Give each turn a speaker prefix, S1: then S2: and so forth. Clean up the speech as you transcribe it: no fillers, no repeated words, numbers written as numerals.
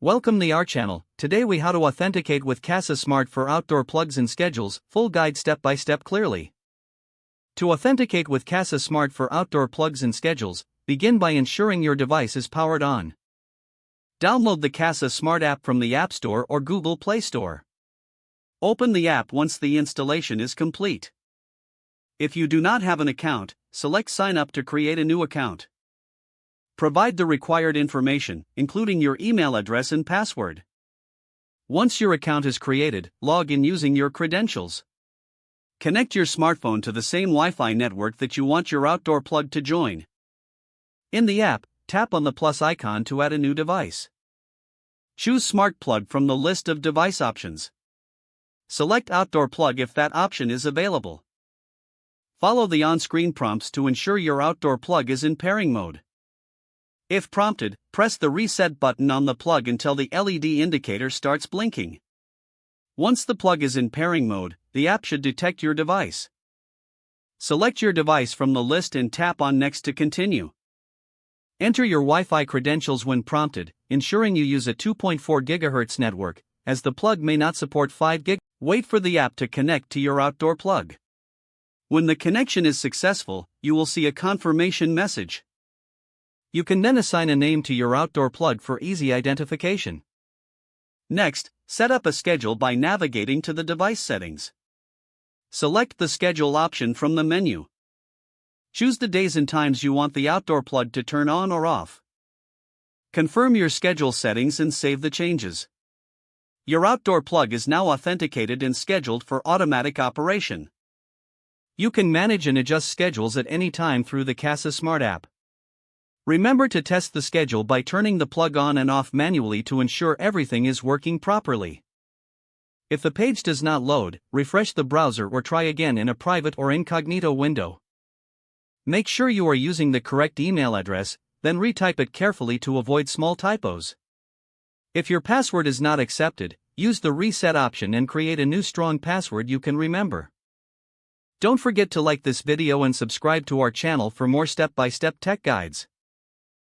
S1: Welcome to our channel. Today we how to authenticate with Kasa Smart for outdoor plugs and schedules, full guide step by step clearly. To authenticate with Kasa Smart for outdoor plugs and schedules, begin by ensuring your device is powered on. Download the Kasa Smart app from the App Store or Google Play Store. Open the app once the installation is complete. If you do not have an account, select Sign Up to create a new account. Provide the required information, including your email address and password. Once your account is created, log in using your credentials. Connect your smartphone to the same Wi-Fi network that you want your outdoor plug to join. In the app, tap on the plus icon to add a new device. Choose Smart Plug from the list of device options. Select Outdoor Plug if that option is available. Follow the on-screen prompts to ensure your outdoor plug is in pairing mode. If prompted, press the reset button on the plug until the LED indicator starts blinking. Once the plug is in pairing mode, the app should detect your device. Select your device from the list and tap on Next to continue. Enter your Wi-Fi credentials when prompted, ensuring you use a 2.4 GHz network, as the plug may not support 5 GHz. Wait for the app to connect to your outdoor plug. When the connection is successful, you will see a confirmation message. You can then assign a name to your outdoor plug for easy identification. Next, set up a schedule by navigating to the device settings. Select the schedule option from the menu. Choose the days and times you want the outdoor plug to turn on or off. Confirm your schedule settings and save the changes. Your outdoor plug is now authenticated and scheduled for automatic operation. You can manage and adjust schedules at any time through the Kasa Smart app. Remember to test the schedule by turning the plug on and off manually to ensure everything is working properly. If the page does not load, refresh the browser or try again in a private or incognito window. Make sure you are using the correct email address, then retype it carefully to avoid small typos. If your password is not accepted, use the reset option and create a new strong password you can remember. Don't forget to like this video and subscribe to our channel for more step-by-step tech guides.